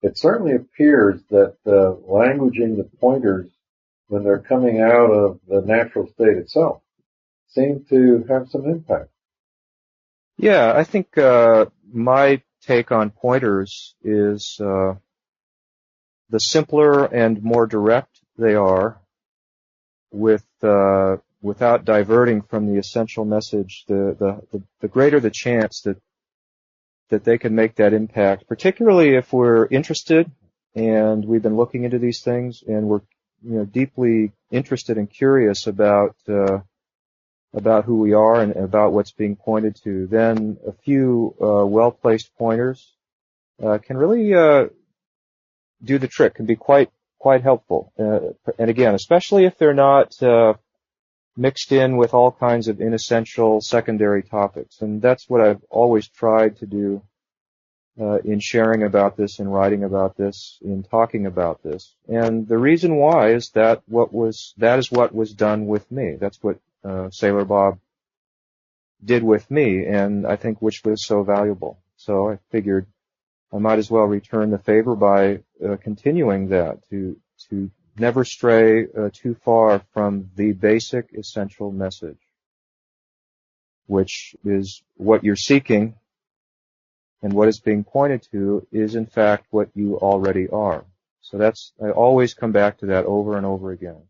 it certainly appears that languaging the pointers when they're coming out of the natural state itself seem to have some impact. Yeah, I think my take on pointers is the simpler and more direct they are, without diverting from the essential message, the greater the chance that they can make that impact, particularly if we're interested and we've been looking into these things and we're deeply interested and curious about who we are and about what's being pointed to. Then a few well-placed pointers can really do the trick, can be quite helpful. And again, especially if they're not mixed in with all kinds of inessential secondary topics. And that's what I've always tried to do in sharing about this, in writing about this, in talking about this. And the reason why is that is what was done with me. That's what Sailor Bob did with me, and I think which was so valuable. So I figured I might as well return the favor by continuing that, to never stray too far from the basic essential message, which is what you're seeking, and what is being pointed to is in fact what you already are. So I always come back to that over and over again.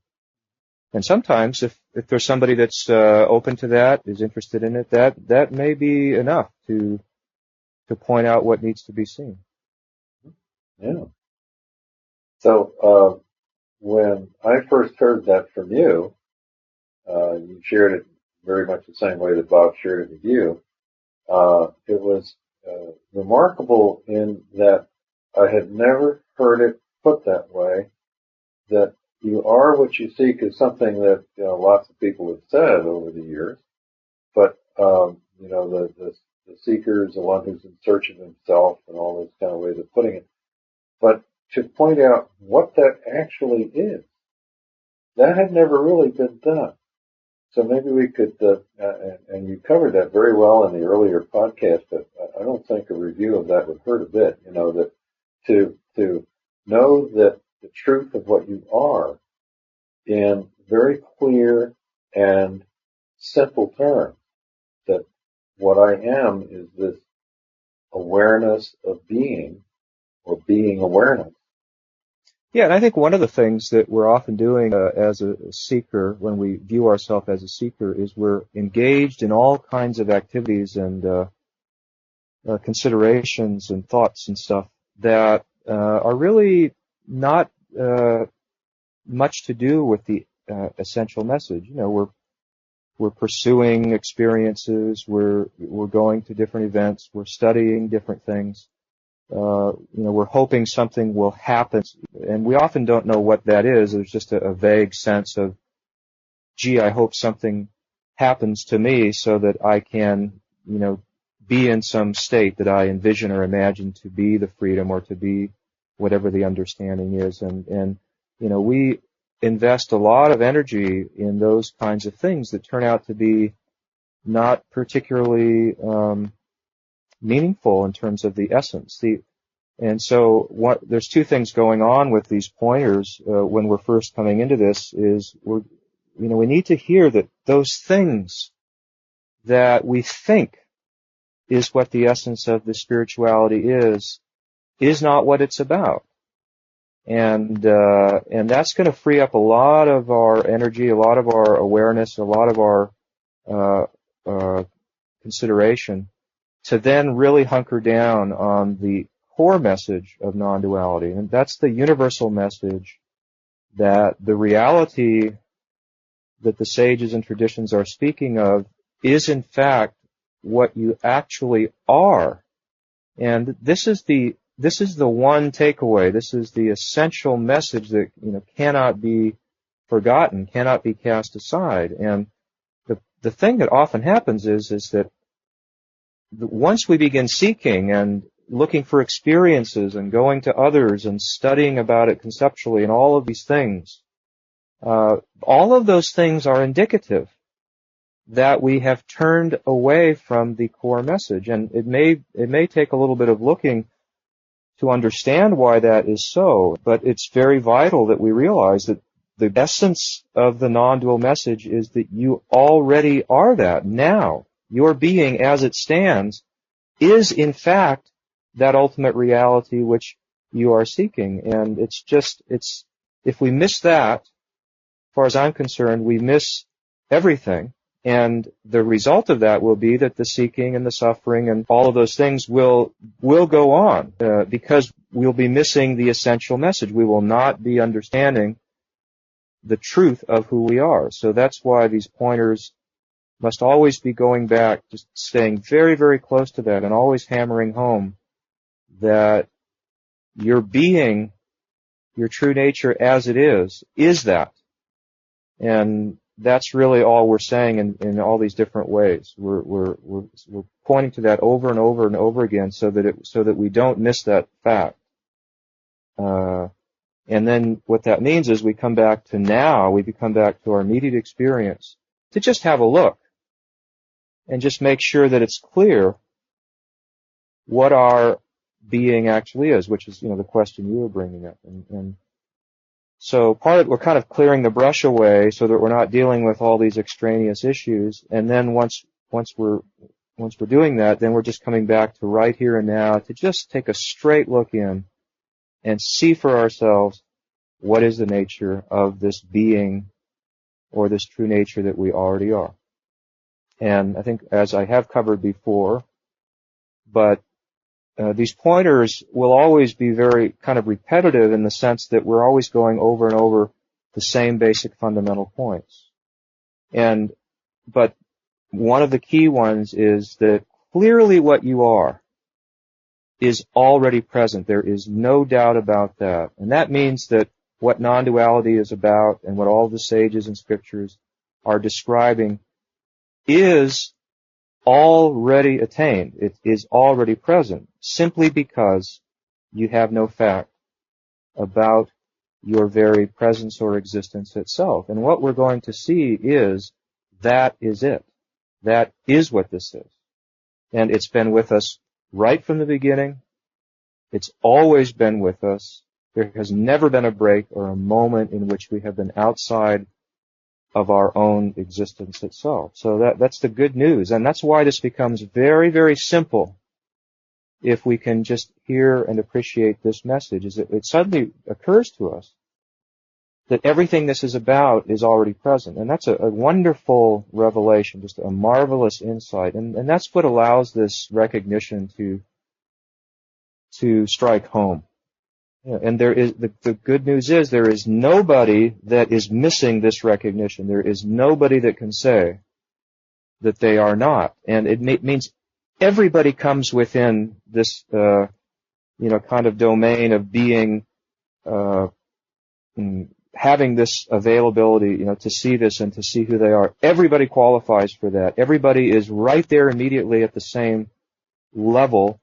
And sometimes if there's somebody that's open to that, is interested in it, that may be enough to point out what needs to be seen. Yeah. So when I first heard that from you, you shared it very much the same way that Bob shared it with you. It was remarkable in that I had never heard it put that way, that you are what you seek is something that lots of people have said over the years, but the seeker is the one who's in search of himself and all those kind of ways of putting it. But to point out what that actually is, that had never really been done. So maybe we could, and you covered that very well in the earlier podcast, but I don't think a review of that would hurt a bit. That to know that the truth of what you are in very clear and simple terms, that what I am is this awareness of being, or being awareness. Yeah, and I think one of the things that we're often doing as a seeker, when we view ourselves as a seeker, is we're engaged in all kinds of activities and considerations and thoughts and stuff that are really not much to do with the essential message. We're pursuing experiences, we're going to different events, we're studying different things. We're hoping something will happen, and we often don't know what that is. There's just a vague sense of, gee, I hope something happens to me so that I can, be in some state that I envision or imagine to be the freedom or to be whatever the understanding is. And we invest a lot of energy in those kinds of things that turn out to be not particularly meaningful in terms of the essence. And so there's two things going on with these pointers when we're first coming into this is we need to hear that those things that we think is what the essence of the spirituality is not what it's about. And that's going to free up a lot of our energy, a lot of our awareness, a lot of our consideration to then really hunker down on the core message of non-duality. And that's the universal message that the reality that the sages and traditions are speaking of is in fact what you actually are. And this is the one takeaway. This is the essential message that cannot be forgotten, cannot be cast aside. And the thing that often happens is that once we begin seeking and looking for experiences and going to others and studying about it conceptually and all of these things, all of those things are indicative that we have turned away from the core message. And it may take a little bit of looking to understand why that is so, but it's very vital that we realize that the essence of the non-dual message is that you already are that now. Your being as it stands is in fact that ultimate reality which you are seeking. And if we miss that, as far as I'm concerned, we miss everything. And the result of that will be that the seeking and the suffering and all of those things will go on because we'll be missing the essential message. We will not be understanding the truth of who we are. So that's why these pointers must always be going back, just staying very, very close to that and always hammering home that your being, your true nature as it is that. And that's really all we're saying in all these different ways. We're pointing to that over and over and over again so that we don't miss that fact. And then what that means is we come back to now, we come back to our immediate experience to just have a look and just make sure that it's clear what our being actually is, which is, the question you were bringing up. And so we're kind of clearing the brush away so that we're not dealing with all these extraneous issues. And then once we're doing that, then we're just coming back to right here and now to just take a straight look in and see for ourselves what is the nature of this being or this true nature that we already are. And I think, as I have covered before, but these pointers will always be very kind of repetitive in the sense that we're always going over and over the same basic fundamental points. But one of the key ones is that clearly what you are is already present. There is no doubt about that. And that means that what non-duality is about and what all the sages and scriptures are describing is already attained. It is already present, simply because you have no fact about your very presence or existence itself. And what we're going to see is that is it. That is what this is. And it's been with us right from the beginning. It's always been with us. There has never been a break or a moment in which we have been outside of our own existence itself. So that's the good news. And that's why this becomes very, very simple if we can just hear and appreciate this message. It suddenly occurs to us that everything this is about is already present. And that's a wonderful revelation, just a marvelous insight. And that's what allows this recognition to strike home. And there is the good news is there is nobody that is missing this recognition. There is nobody that can say that they are not. And it means everybody comes within this, kind of domain of being, having this availability, to see this and to see who they are. Everybody qualifies for that. Everybody is right there immediately at the same level,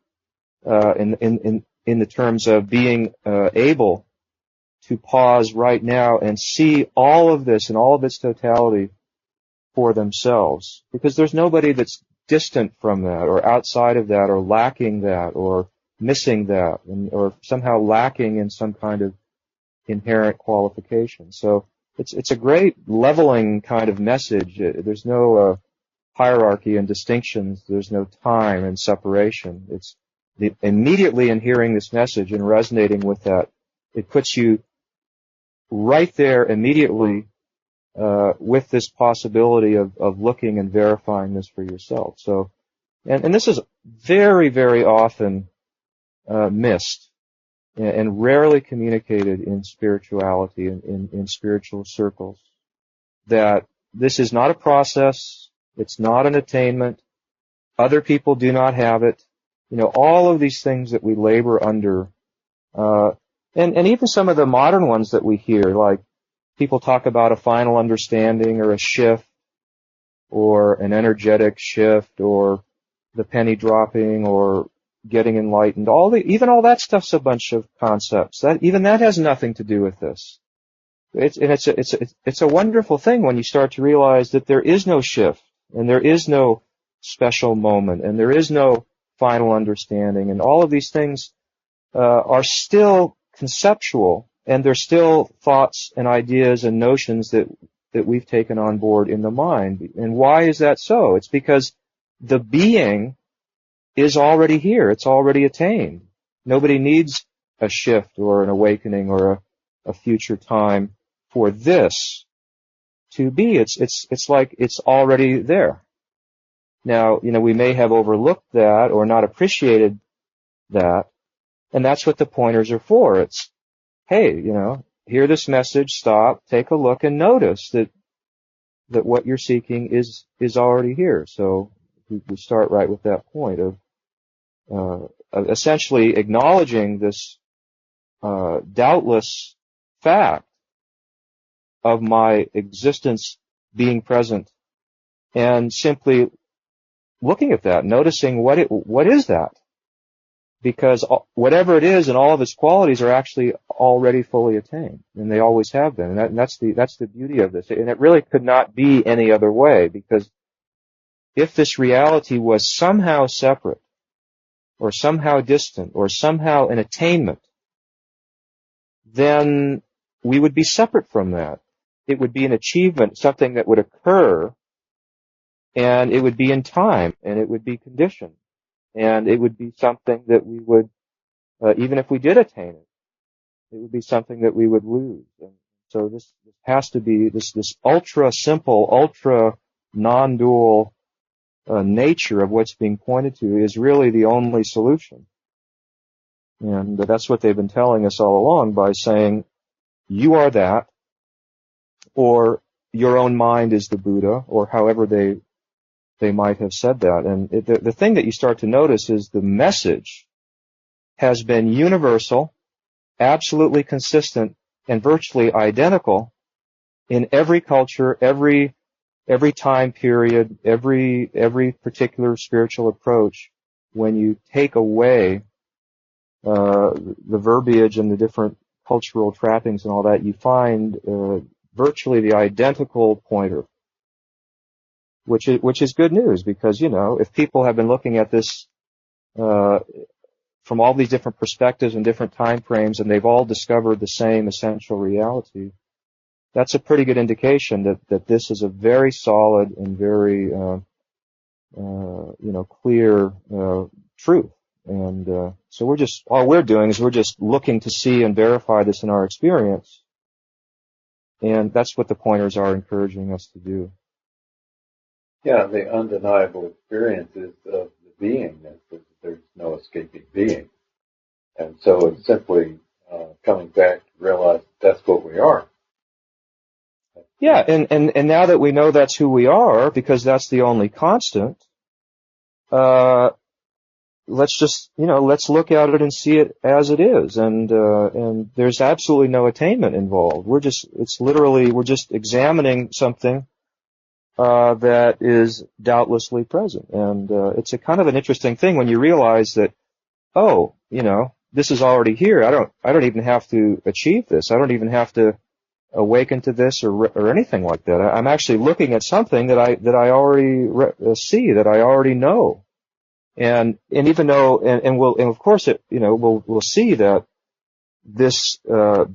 in the terms of being able to pause right now and see all of this and all of its totality for themselves. Because there's nobody that's distant from that or outside of that or lacking that or missing that or somehow lacking in some kind of inherent qualification. So it's a great leveling kind of message. There's no hierarchy and distinctions. There's no time and separation. It's immediately in hearing this message and resonating with that, it puts you right there immediately with this possibility of looking and verifying this for yourself. So, and this is very, very often missed and rarely communicated in spirituality, in spiritual circles, that this is not a process, it's not an attainment, other people do not have it. All of these things that we labor under, and even some of the modern ones that we hear, like people talk about a final understanding or a shift or an energetic shift or the penny dropping or getting enlightened. Even all that stuff's a bunch of concepts. That has nothing to do with this. It's a wonderful thing when you start to realize that there is no shift and there is no special moment and there is no final understanding, and all of these things are still conceptual, and they're still thoughts and ideas and notions that we've taken on board in the mind. And why is that so? It's because the being is already here. It's already attained. Nobody needs a shift or an awakening or a future time for this to be. It's like it's already there. Now, we may have overlooked that or not appreciated that, and that's what the pointers are for. It's, hey, hear this message, stop, take a look, and notice that what you're seeking is already here. So we start right with that point of essentially acknowledging this doubtless fact of my existence being present, and simply looking at that, noticing what is that? Because whatever it is and all of its qualities are actually already fully attained, and they always have been. And that's the beauty of this. And it really could not be any other way, because if this reality was somehow separate, or somehow distant, or somehow an attainment, then we would be separate from that. It would be an achievement, something that would occur, and it would be in time, and it would be conditioned, and it would be something that we would, even if we did attain it, it would be something that we would lose. And so this has to be this ultra simple, ultra non-dual nature of what's being pointed to is really the only solution. And that's what they've been telling us all along by saying, you are that, or your own mind is the Buddha, or however they might have said that. And the thing that you start to notice is the message has been universal, absolutely consistent, and virtually identical in every culture, every time period, every particular spiritual approach. When you take away the verbiage and the different cultural trappings and all that, you find virtually the identical pointer, which is good news, because if people have been looking at this from all these different perspectives and different time frames, and they've all discovered the same essential reality, that's a pretty good indication that this is a very solid and very clear truth. And so all we're doing is we're just looking to see and verify this in our experience, and that's what the pointers are encouraging us to do. Yeah, the undeniable experience is of the beingness. There's no escaping being. And so it's simply coming back to realize that's what we are. Yeah, and now that we know that's who we are, because that's the only constant, let's just, let's look at it and see it as it is. And there's absolutely no attainment involved. We're just examining something that is doubtlessly present. And it's a kind of an interesting thing when you realize that, this is already here. I don't even have to achieve this. I don't even have to awaken to this or anything like that. I'm actually looking at something that I already see, that I already know. And even though, and of course we'll see that this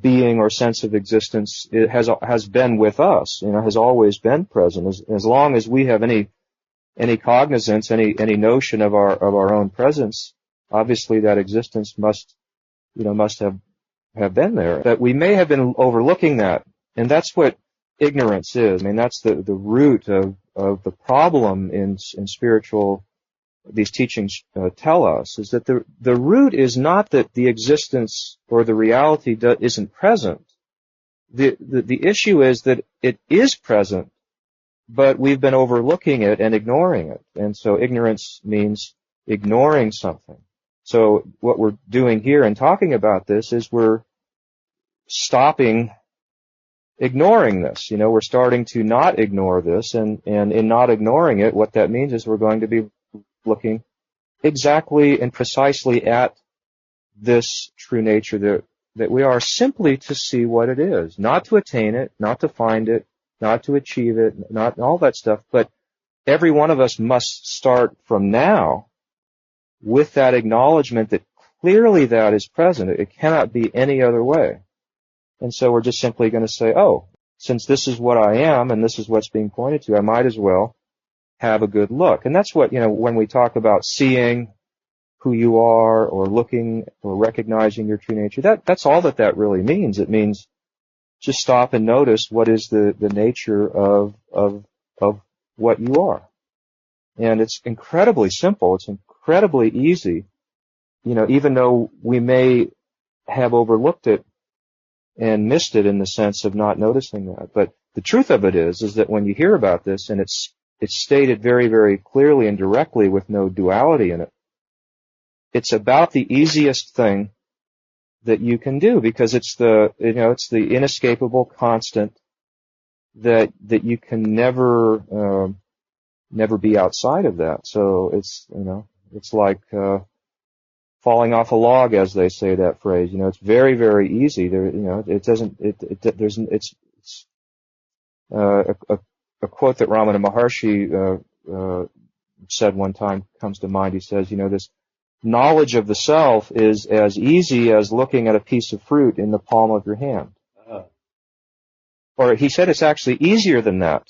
being or sense of existence has been with us, has always been present. As long as we have any cognizance, any notion of our own presence, obviously that existence must have been there. That we may have been overlooking that, and that's what ignorance is. I mean, that's the root of the problem in spiritual. These teachings tell us is that the root is not that the existence or the reality isn't present. The issue is that it is present, but we've been overlooking it and ignoring it. And so ignorance means ignoring something. So what we're doing here in talking about this is we're stopping ignoring this. We're starting to not ignore this, and in not ignoring it, what that means is we're going to be looking exactly and precisely at this true nature that we are, simply to see what it is, not to attain it, not to find it, not to achieve it, not all that stuff. But every one of us must start from now with that acknowledgement that clearly that is present. It cannot be any other way. And so we're just simply going to say, oh, since this is what I am and this is what's being pointed to, I might as well have a good look. And that's what, when we talk about seeing who you are or looking or recognizing your true nature, that's all that really means. It means just stop and notice what is the nature of what you are. And it's incredibly simple. It's incredibly easy. Even though we may have overlooked it and missed it in the sense of not noticing that. But the truth of it is that when you hear about this, and it's stated very, very clearly and directly with no duality in it, it's about the easiest thing that you can do, because it's the inescapable constant that you can never be outside of that. So it's like falling off a log, as they say that phrase. It's very, very easy. It's a quote that Ramana Maharshi said one time comes to mind. He says, this knowledge of the self is as easy as looking at a piece of fruit in the palm of your hand. Or he said it's actually easier than that.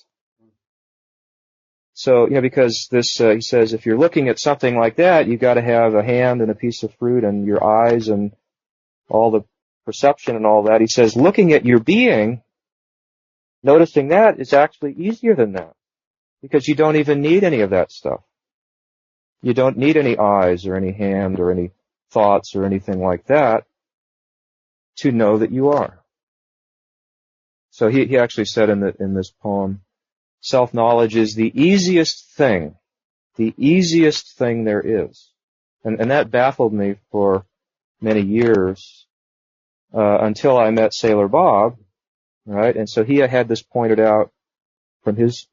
So, because this, he says, if you're looking at something like that, you've got to have a hand and a piece of fruit and your eyes and all the perception and all that. He says, looking at your being, noticing that is actually easier than that, because you don't even need any of that stuff. You don't need any eyes or any hand or any thoughts or anything like that to know that you are. So he actually said in this poem, self-knowledge is the easiest thing there is. And that baffled me for many years, until I met Sailor Bob, right? And so he had this pointed out from his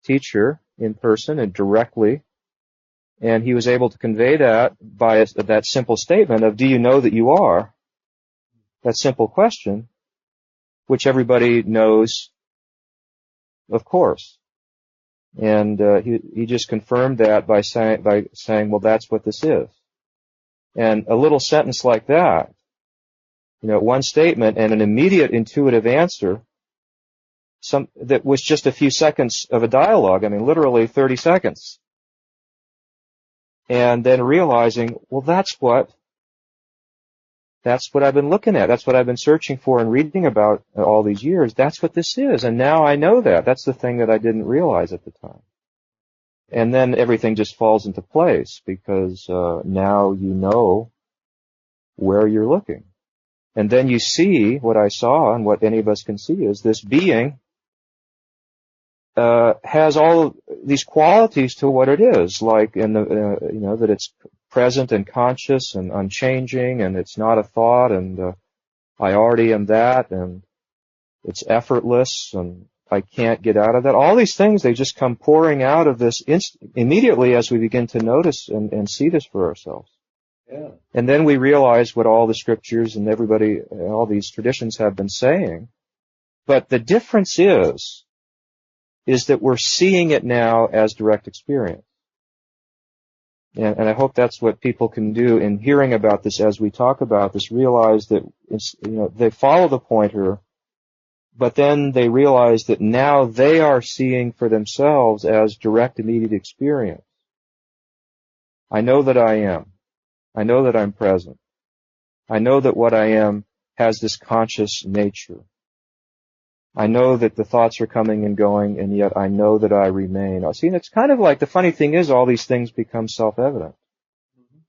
teacher in person and directly, and he was able to convey that by that simple statement of, do you know that you are? That simple question, which everybody knows, of course. And he just confirmed that by saying, well, that's what this is. And a little sentence like that, one statement and an immediate intuitive answer, that was just a few seconds of a dialogue. I mean, literally 30 seconds. And then realizing, well, that's what I've been looking at. That's what I've been searching for and reading about all these years. That's what this is. And now I know that. That's the thing that I didn't realize at the time. And then everything just falls into place, because now you know where you're looking. And then you see what I saw, and what any of us can see, is this being has all of these qualities to what it is, like in the that it's present and conscious and unchanging, and it's not a thought, and I already am that, and it's effortless, and I can't get out of that. All these things, they just come pouring out of this immediately as we begin to notice and see this for ourselves. Yeah. And then we realize what all the scriptures and all these traditions have been saying. But the difference is that we're seeing it now as direct experience. And I hope that's what people can do in hearing about this as we talk about this, realize that they follow the pointer, but then they realize that now they are seeing for themselves as direct, immediate experience. I know that I am. I know that I'm present. I know that what I am has this conscious nature. I know that the thoughts are coming and going, and yet I know that I remain. See, and it's kind of like, the funny thing is, all these things become self-evident. Mm-hmm.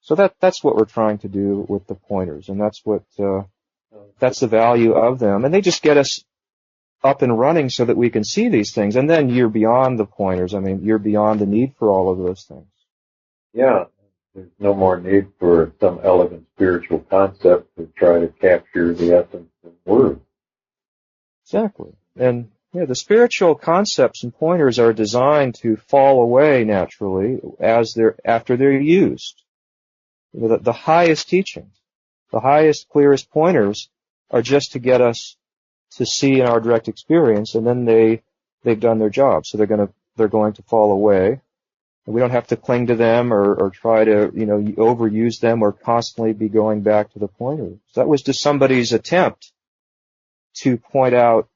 So that's what we're trying to do with the pointers, and that's the value of them. And they just get us up and running so that we can see these things. And then you're beyond the pointers. I mean, you're beyond the need for all of those things. Yeah. There's no more need for some elegant spiritual concept to try to capture the essence of words. Exactly. And the spiritual concepts and pointers are designed to fall away naturally after they're used. The highest teachings, the highest, clearest pointers are just to get us to see in our direct experience, and then they've done their job. So they're going to fall away, We don't have to cling to them or try to, overuse them or constantly be going back to the pointers. That was just somebody's attempt to point out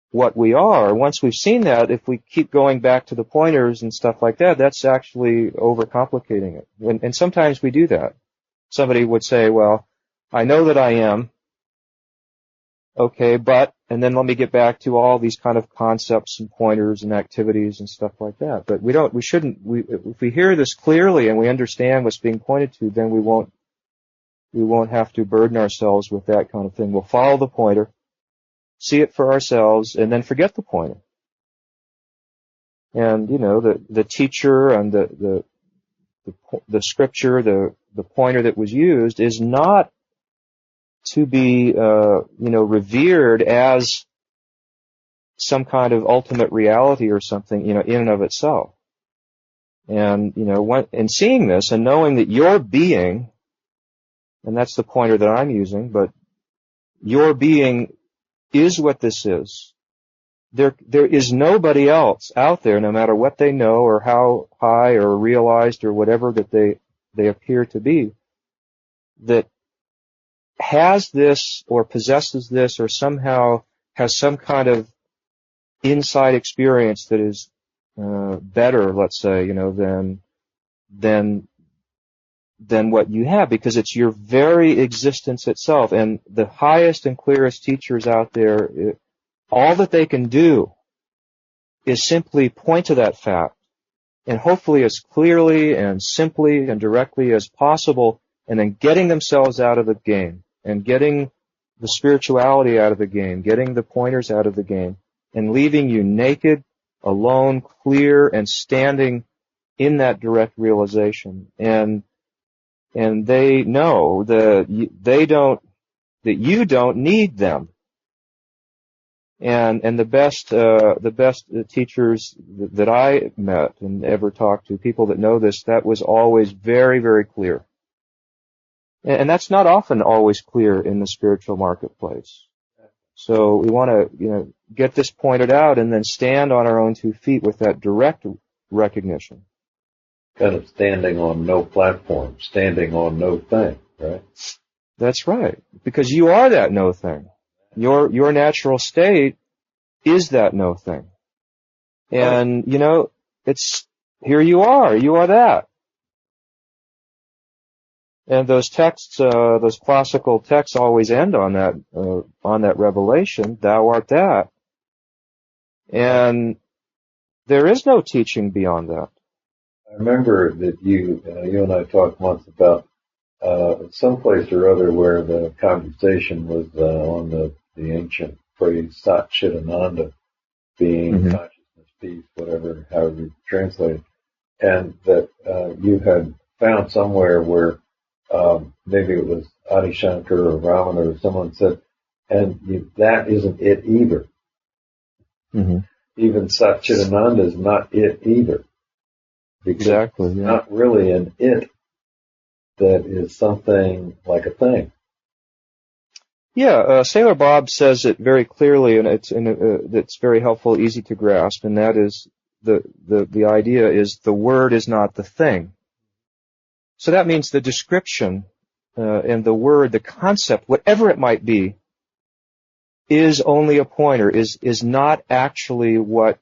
what we are. Once we've seen that, if we keep going back to the pointers and stuff like that, that's actually overcomplicating it. And sometimes we do that. Somebody would say, well, I know that I am, okay, and then let me get back to all these kind of concepts and pointers and activities and stuff like that. But if we hear this clearly and we understand what's being pointed to, then we won't have to burden ourselves with that kind of thing. We'll follow the pointer, see it for ourselves, and then forget the pointer. And, the teacher and the scripture, the pointer that was used is not to be, revered as some kind of ultimate reality or something, in and of itself. And, in seeing this and knowing that your being, and that's the pointer that I'm using, but your being is what this is. There is nobody else out there, no matter what they know or how high or realized or whatever that they appear to be, that has this or possesses this or somehow has some kind of inside experience that is better, let's say, than what you have, because it's your very existence itself. And the highest and clearest teachers out there, all that they can do is simply point to that fact, and hopefully as clearly and simply and directly as possible, and then getting themselves out of the game and getting the spirituality out of the game, getting the pointers out of the game, and leaving you naked, alone, clear, and standing in that direct realization. And they know that you don't need them. And the best teachers that I met and ever talked to, people that know this, that was always very, very clear. And that's not often always clear in the spiritual marketplace. So we want to, get this pointed out and then stand on our own 2 feet with that direct recognition. Kind of standing on no platform, standing on no thing, right? That's right. Because you are that no thing. Your natural state is that no thing. And, it's, here you are that. And those texts, those classical texts always end on that revelation, thou art that. And there is no teaching beyond that. I remember that you and I talked once about someplace or other where the conversation was on the ancient phrase Sat Chidananda, being consciousness, peace, whatever, however you translate it, and that you had found somewhere where maybe it was Adi Shankar or Ramana or someone said, and that isn't it either. Mm-hmm. Even Sat Chidananda is not it either. Because exactly, it's not really an it that is something like a thing. Yeah, Sailor Bob says it very clearly, and it's very helpful, easy to grasp, and that is the idea is the word is not the thing. So that means the description and the word, the concept, whatever it might be, is only a pointer, is not actually what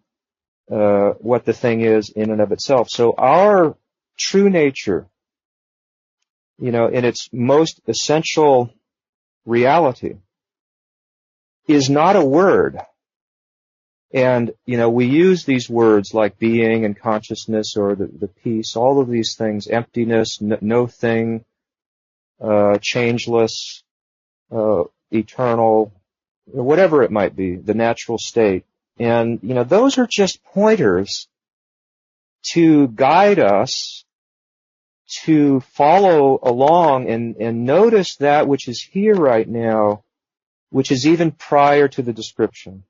the thing is in and of itself. So our true nature, in its most essential reality, is not a word. And, we use these words like being and consciousness or the peace, all of these things, emptiness, no thing, changeless, eternal, whatever it might be, the natural state. And, those are just pointers to guide us to follow along and notice that which is here right now, which is even prior to the description.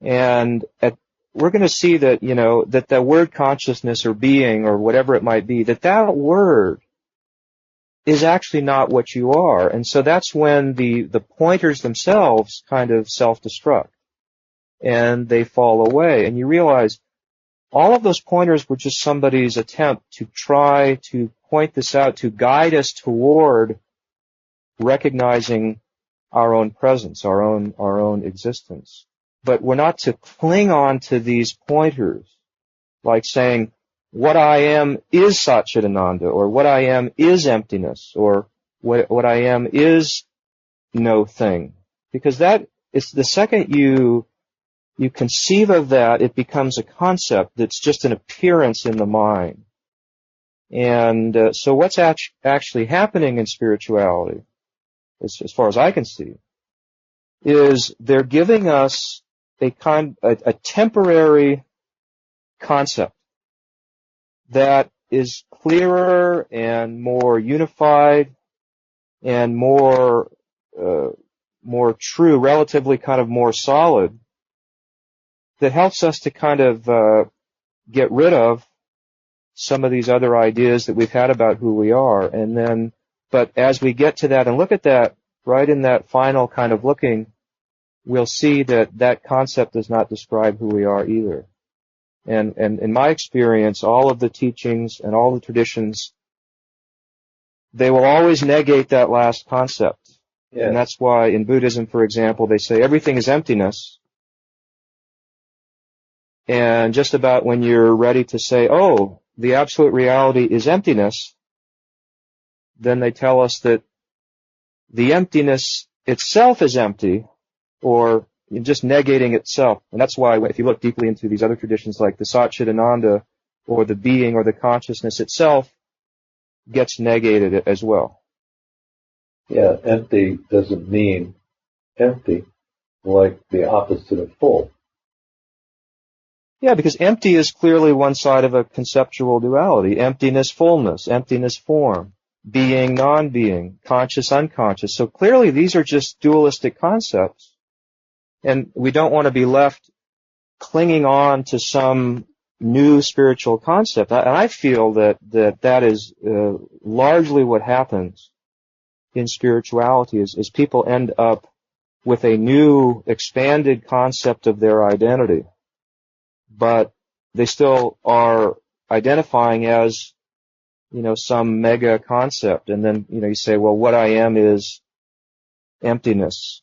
And we're going to see that, that the word consciousness or being or whatever it might be, that word is actually not what you are. And so that's when the pointers themselves kind of self-destruct and they fall away. And you realize, all of those pointers were just somebody's attempt to try to point this out, to guide us toward recognizing our own presence, our own existence. But we're not to cling on to these pointers, like saying, what I am is Satchidananda, or what I am is emptiness, or what I am is no thing. Because that is the second you conceive of that, it becomes a concept that's just an appearance in the mind. And so what's actually happening in spirituality, as far as I can see, is they're giving us a temporary concept that is clearer and more unified and more true, relatively kind of more solid, that helps us to kind of get rid of some of these other ideas that we've had about who we are. And then, but as we get to that and look at that, right in that final kind of looking, we'll see that that concept does not describe who we are either. And in my experience, all of the teachings and all the traditions, they will always negate that last concept. Yeah. And that's why in Buddhism, for example, they say everything is emptiness. And just about when you're ready to say, oh, the absolute reality is emptiness, then they tell us that the emptiness itself is empty, or just negating itself. And that's why if you look deeply into these other traditions like the Satchidananda, or the being or the consciousness itself, gets negated as well. Yeah, empty doesn't mean empty, like the opposite of full. Yeah, because empty is clearly one side of a conceptual duality. Emptiness, fullness, emptiness, form, being, non-being, conscious, unconscious. So clearly these are just dualistic concepts. And we don't want to be left clinging on to some new spiritual concept. And I feel that is largely what happens in spirituality is people end up with a new expanded concept of their identity, but they still are identifying as, some mega concept. And then, you say, well, what I am is emptiness.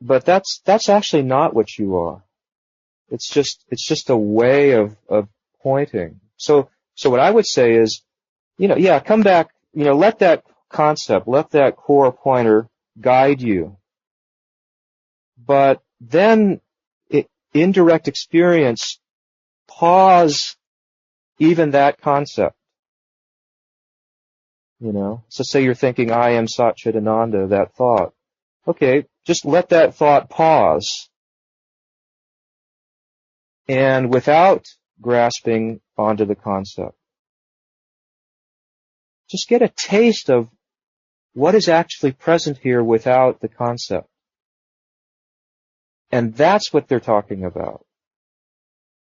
But that's actually not what you are. It's just a way of pointing. So what I would say is, come back, let that concept, let that core pointer guide you. But then, in direct experience, pause even that concept. So say you're thinking, I am Satchidananda, that thought. Okay, just let that thought pause. And without grasping onto the concept, just get a taste of what is actually present here without the concept. And that's what they're talking about.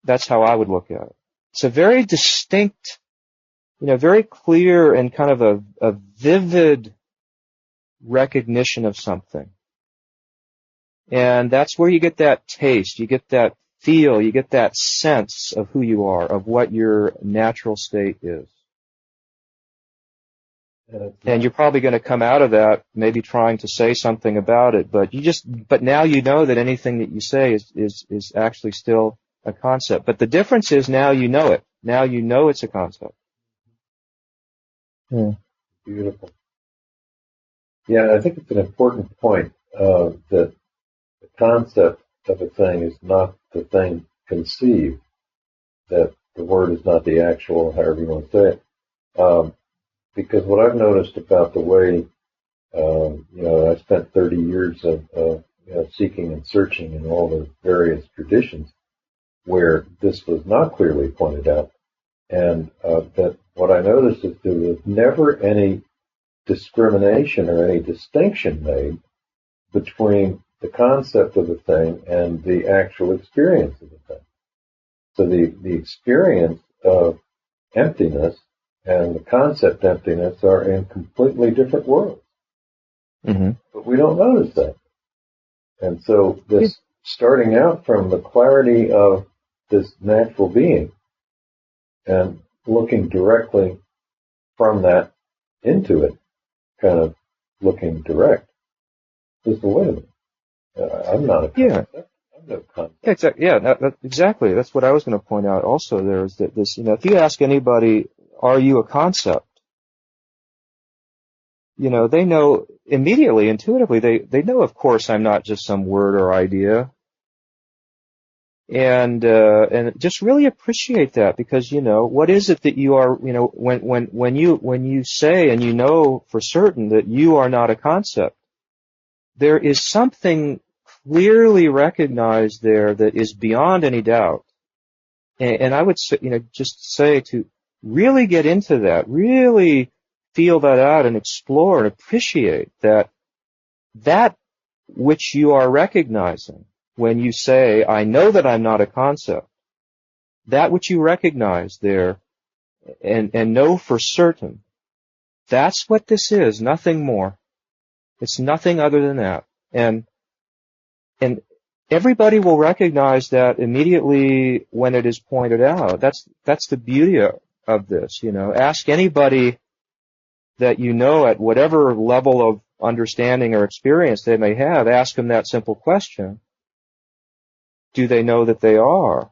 That's how I would look at it. It's a very distinct, very clear and kind of a vivid recognition of something. And that's where you get that taste, you get that feel, you get that sense of who you are, of what your natural state is. And you're probably going to come out of that maybe trying to say something about it, but now you know that anything that you say is actually still a concept. But the difference is now you know it. Now you know it's a concept. Yeah. Beautiful. Yeah, I think it's an important point that the concept of a thing is not the thing conceived, that the word is not the actual, however you want to say it. Because what I've noticed about the way, I spent 30 years of seeking and searching in all the various traditions where this was not clearly pointed out, and that what I noticed is there was never any discrimination or any distinction made between the concept of the thing and the actual experience of the thing. So the experience of emptiness and the concept emptiness are in completely different worlds. Mm-hmm. But we don't notice that. And so this starting out from the clarity of this natural being and looking directly from that into it, kind of looking direct, is the way of it. I'm not a concept. Yeah. I'm no concept. Exactly. Yeah, exactly. That's what I was going to point out also there is that this, if you ask anybody, are you a concept? They know immediately, intuitively, they know, of course, I'm not just some word or idea. And just really appreciate that because, what is it that you are, when you say and for certain that you are not a concept, there is something clearly recognized there that is beyond any doubt. And I would say, just say to really get into that, really feel that out and explore and appreciate that which you are recognizing when you say, I know that I'm not a concept, that which you recognize there and know for certain, that's what this is, nothing more. It's nothing other than that. And everybody will recognize that immediately when it is pointed out. That's the beauty of this, Ask anybody that at whatever level of understanding or experience they may have, ask them that simple question. Do they know that they are?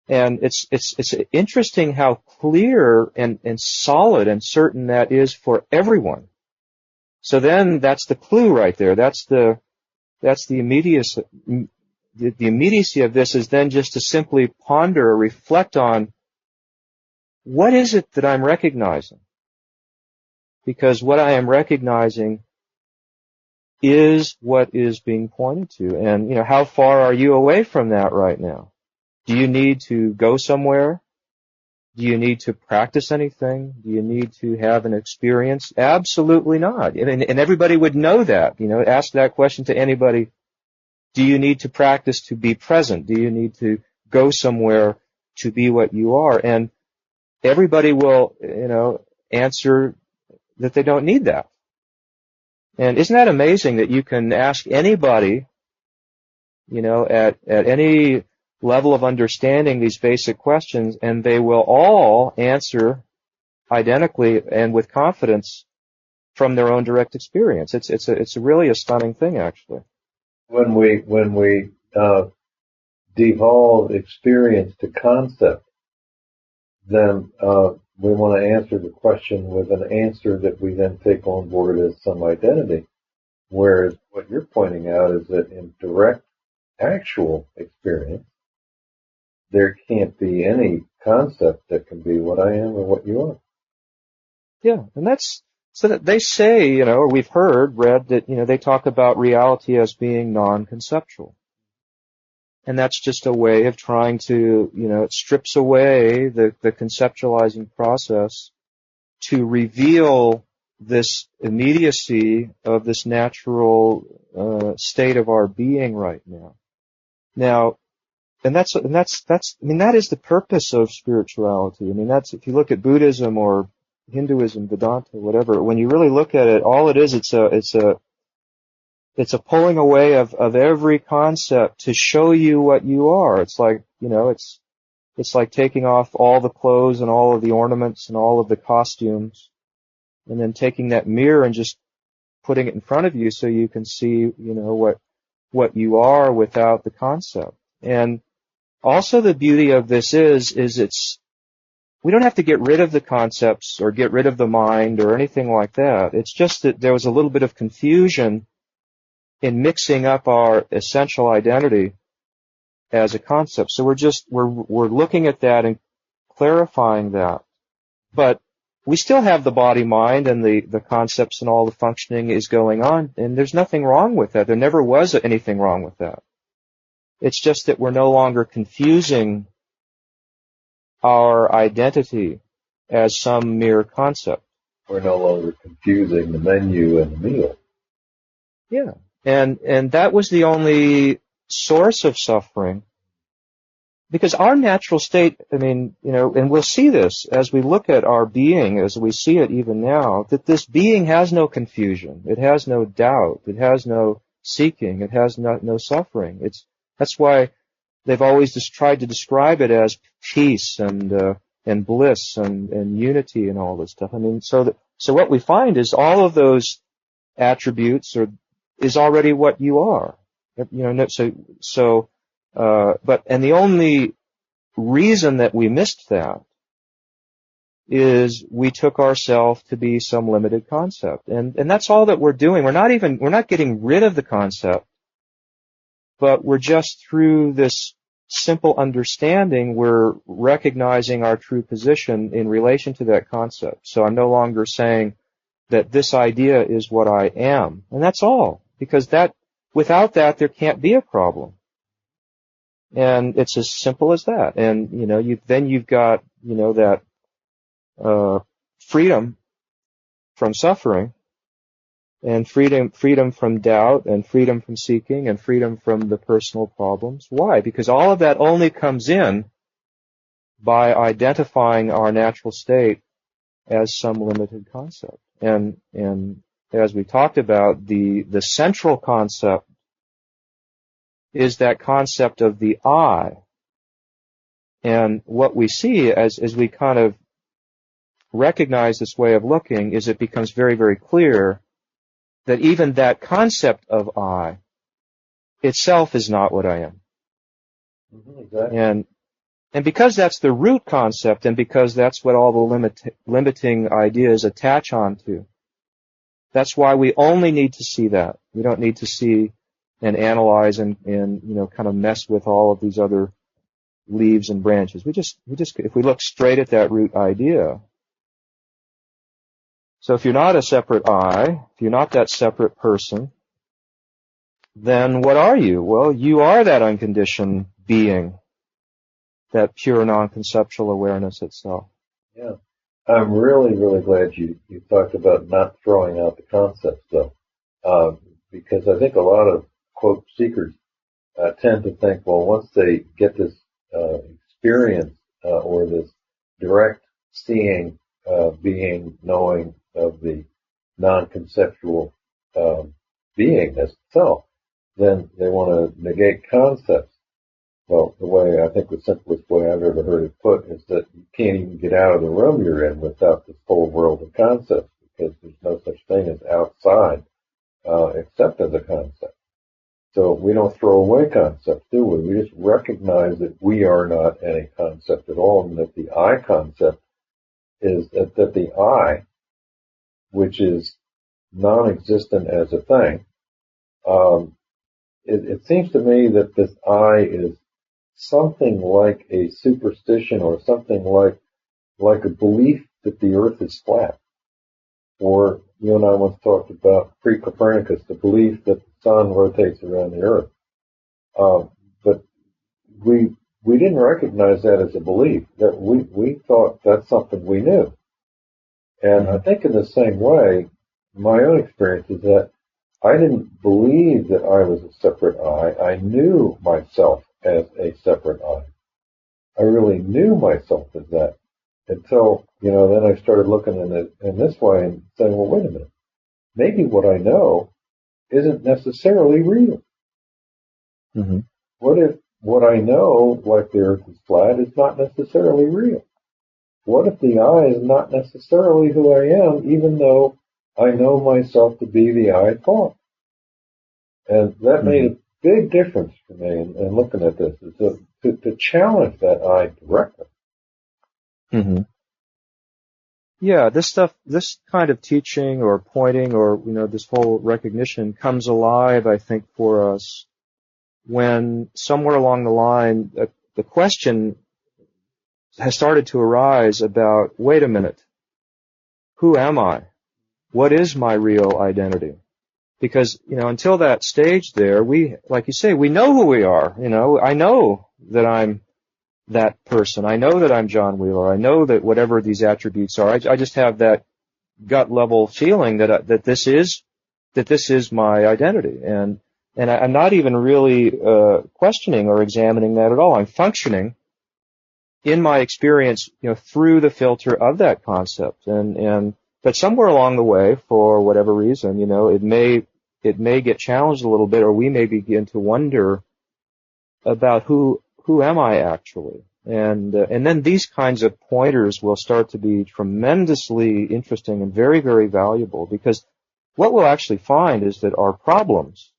And it's interesting how clear and solid and certain that is for everyone. So then that's the clue right there. That's the immediacy. The immediacy of this is then just to simply ponder or reflect on what is it that I'm recognizing? Because what I am recognizing is what is being pointed to. And, how far are you away from that right now? Do you need to go somewhere? Do you need to practice anything? Do you need to have an experience? Absolutely not. And everybody would know that. Ask that question to anybody. Do you need to practice to be present? Do you need to go somewhere to be what you are? And everybody will, answer that they don't need that. And isn't that amazing that you can ask anybody, at any level of understanding these basic questions, and they will all answer identically and with confidence from their own direct experience. It's really a stunning thing, actually. When we devolve experience to concept, then we want to answer the question with an answer that we then take on board as some identity. Whereas what you're pointing out is that in direct, actual experience, there can't be any concept that can be what I am or what you are. Yeah, and so that they say, or we've read that, they talk about reality as being non-conceptual. And that's just a way of trying to, it strips away the conceptualizing process to reveal this immediacy of this natural state of our being right now. Now, that is the purpose of spirituality. That's, if you look at Buddhism or Hinduism, Vedanta, whatever, when you really look at it, all it is, it's a pulling away of every concept to show you what you are. It's like, it's like taking off all the clothes and all of the ornaments and all of the costumes, and then taking that mirror and just putting it in front of you so you can see, what you are without the concept. And also the beauty of this is we don't have to get rid of the concepts or get rid of the mind or anything like that. It's just that there was a little bit of confusion in mixing up our essential identity as a concept. So we're looking at that and clarifying that. But we still have the body mind and the concepts and all the functioning is going on, and there's nothing wrong with that. There never was anything wrong with that. It's just that we're no longer confusing our identity as some mere concept. We're no longer confusing the menu and the meal. Yeah. And that was the only source of suffering. Because our natural state, and we'll see this as we look at our being, as we see it even now, that this being has no confusion. It has no doubt. It has no seeking. It has no suffering. That's why they've always just tried to describe it as peace and and bliss and unity and all this stuff. I mean, so what we find is all of those attributes is already what you are. You know, and the only reason that we missed that is we took ourselves to be some limited concept. And that's all that we're doing. We're not getting rid of the concept, but we're just through this simple understanding, we're recognizing our true position in relation to that concept. So I'm no longer saying that this idea is what I am. And that's all. Because without that, there can't be a problem. And it's as simple as that. And, you know, you've got, you know, that freedom from suffering, and freedom from doubt, and freedom from seeking, and freedom from the personal problems. Why? Because all of that only comes in by identifying our natural state as some limited concept. And as we talked about, the central concept is that concept of the I. And what we see as we kind of recognize this way of looking is it becomes very, very clear that even that concept of I itself is not what I am. Mm-hmm, exactly. And because that's the root concept, and because that's what all the limiting ideas attach onto, that's why we only need to see that. We don't need to see and analyze and you know, kind of mess with all of these other leaves and branches. We just if we look straight at that root idea. So if you're not a separate I, if you're not that separate person, then what are you? Well, you are that unconditioned being, that pure non-conceptual awareness itself. Yeah. I'm really, really glad you talked about not throwing out the concepts, though, because I think a lot of, quote, seekers tend to think, well, once they get this experience or this direct seeing, being, knowing of the non-conceptual beingness itself, then they want to negate concepts. Well, the way, I think the simplest way I've ever heard it put is that you can't even get out of the room you're in without this whole world of concepts, because there's no such thing as outside except as a concept. So we don't throw away concepts, do we? We just recognize that we are not any concept at all, and that the I concept is that the I, which is non-existent as a thing, it seems to me that this I is something like a superstition, or something like a belief that the earth is flat. Or you and I once talked about pre-Copernicus, the belief that the sun rotates around the earth. But we didn't recognize that as a belief, that we thought that's something we knew. And I think in the same way, my own experience is that I didn't believe that I was a separate I. I knew myself as a separate I. I really knew myself as that until, you know, then I started looking at it in this way and saying, well, wait a minute. Maybe what I know isn't necessarily real. Mm-hmm. What if what I know, like the earth is flat, is not necessarily real? What if the I is not necessarily who I am, even though I know myself to be the I thought? And that made a big difference for me in looking at this, is to challenge that I directly. Mm-hmm. Yeah, this kind of teaching or pointing, or, you know, this whole recognition comes alive, I think, for us when somewhere along the line the question has started to arise about, wait a minute, who am I? What is my real identity? Because, you know, until that stage there, we, like you say, we know who we are. You know, I know that I'm that person. I know that I'm John Wheeler. I know that whatever these attributes are, I just have that gut level feeling that this is my identity. And I'm not even really questioning or examining that at all. I'm functioning in my experience, you know, through the filter of that concept. But somewhere along the way, for whatever reason, you know, it may get challenged a little bit, or we may begin to wonder about who am I actually? And then these kinds of pointers will start to be tremendously interesting and very, very valuable, because what we'll actually find is that our problems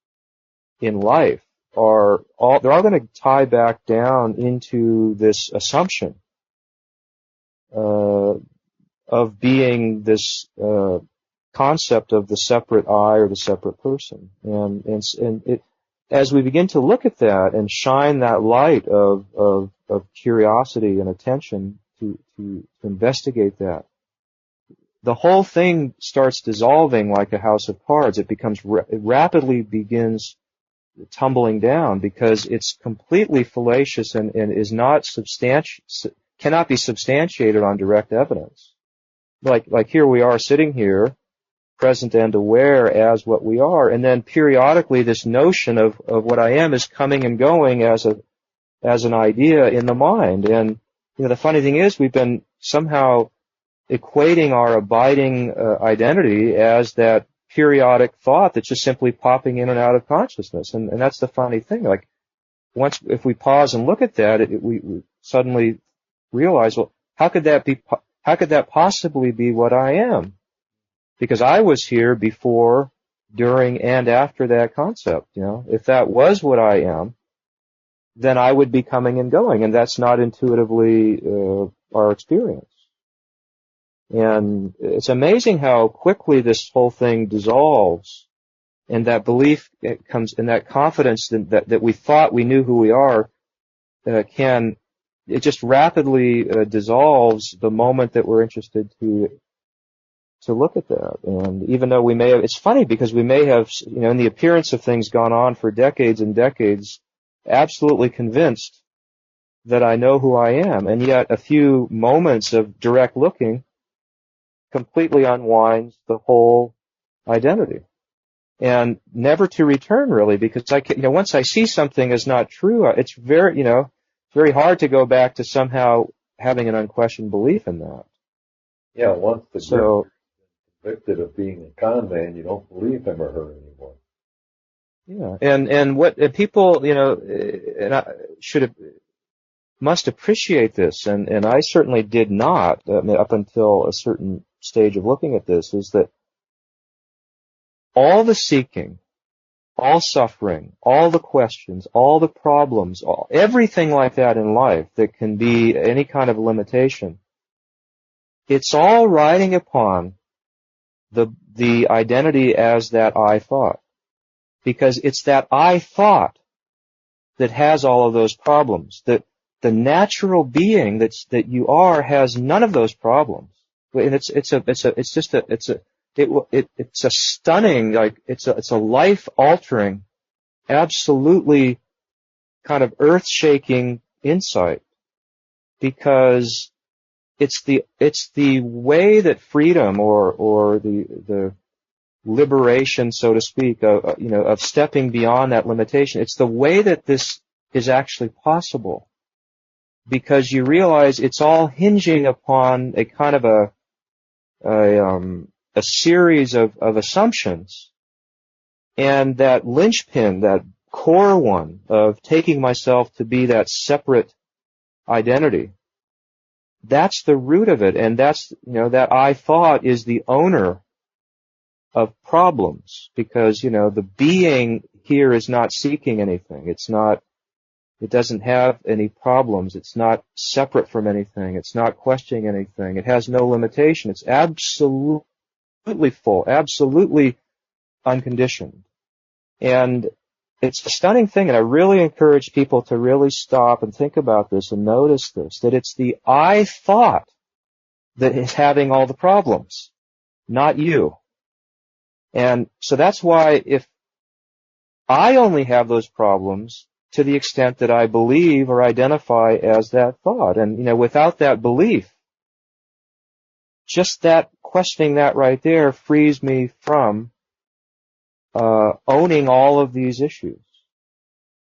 in life they're all going to tie back down into this assumption of being this concept of the separate I or the separate person. And as we begin to look at that and shine that light of curiosity and attention to investigate that, the whole thing starts dissolving like a house of cards. It rapidly begins tumbling down, because it's completely fallacious and is not cannot be substantiated on direct evidence. Like here we are sitting here, present and aware as what we are, and then periodically this notion of what I am is coming and going as an idea in the mind. And the funny thing is, we've been somehow equating our abiding identity as that periodic thought that's just simply popping in and out of consciousness. And that's the funny thing. Like, if we pause and look at that, we suddenly realize, well, how could that possibly be what I am? Because I was here before, during, and after that concept. If that was what I am, then I would be coming and going, and that's not intuitively our experience. And it's amazing how quickly this whole thing dissolves, and that belief comes, and that confidence that we thought we knew who we are it just rapidly dissolves the moment that we're interested to look at that. And even though it's funny, because we may have, in the appearance of things, gone on for decades and decades, absolutely convinced that I know who I am, and yet a few moments of direct looking completely unwinds the whole identity, and never to return, really, because once I see something is not true, it's very hard to go back to somehow having an unquestioned belief in that. Yeah, once the grifter is convicted of being a con man, you don't believe him or her anymore. Yeah, and people, must appreciate this, and I certainly did not up until a certain stage of looking at this, is that all the seeking, all suffering, all the questions, all the problems, everything like that in life that can be any kind of limitation, it's all riding upon the identity as that I thought. Because it's that I thought that has all of those problems. That the natural being that you are has none of those problems. And it's a stunning, it's a life-altering, absolutely kind of earth-shaking insight, because it's the way that freedom or the liberation, so to speak, of stepping beyond that limitation. It's the way that this is actually possible, because you realize it's all hinging upon a kind of a series of assumptions, and that linchpin, that core one of taking myself to be that separate identity, that's the root of it, and that's, that I thought is the owner of problems, because, the being here is not seeking anything. It doesn't have any problems. It's not separate from anything. It's not questioning anything. It has no limitation. It's absolutely full, absolutely unconditioned. And it's a stunning thing, and I really encourage people to really stop and think about this and notice this, that it's the I thought that is having all the problems, not you. And so that's why if I only have those problems to the extent that I believe or identify as that thought, and, without that belief, just that questioning that right there frees me from owning all of these issues.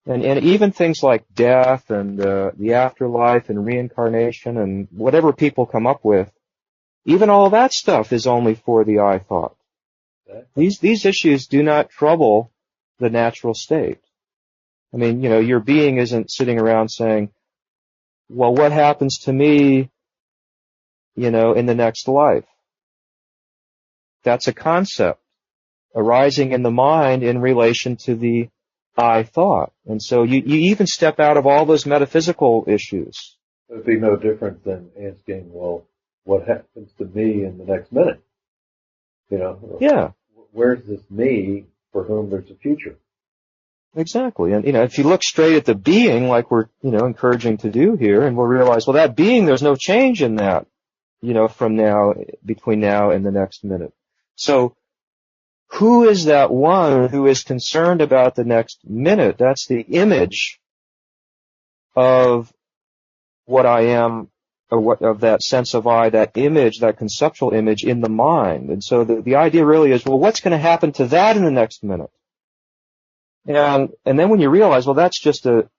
And even things like death and the afterlife and reincarnation and whatever people come up with, even all that stuff is only for the I thought. These issues do not trouble the natural state. I mean, your being isn't sitting around saying, well, what happens to me, in the next life? That's a concept arising in the mind in relation to the I thought. And so you even step out of all those metaphysical issues. It would be no different than asking, well, what happens to me in the next minute? Yeah. Where's this me for whom there's a future? Exactly. And, if you look straight at the being, like we're, encouraging to do here, and we'll realize, well, that being, there's no change in that, between now and the next minute. So, who is that one who is concerned about the next minute? That's the image of what I am, of that sense of I, that image, that conceptual image in the mind. And so the idea really is, well, what's going to happen to that in the next minute? And then when you realize, well, that's just an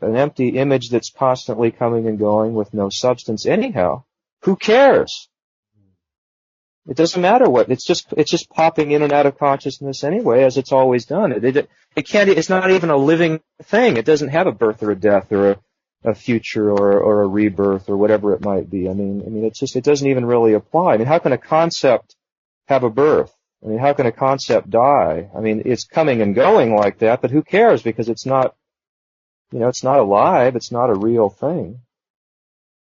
empty image that's constantly coming and going with no substance anyhow, who cares? It doesn't matter what, it's just popping in and out of consciousness anyway, as it's always done. It's not even a living thing. It doesn't have a birth or a death or a future or a rebirth or whatever it might be. I mean, it doesn't even really apply. I mean, how can a concept have a birth? I mean, how can a concept die? I mean, it's coming and going like that, but who cares? Because it's not, it's not alive. It's not a real thing.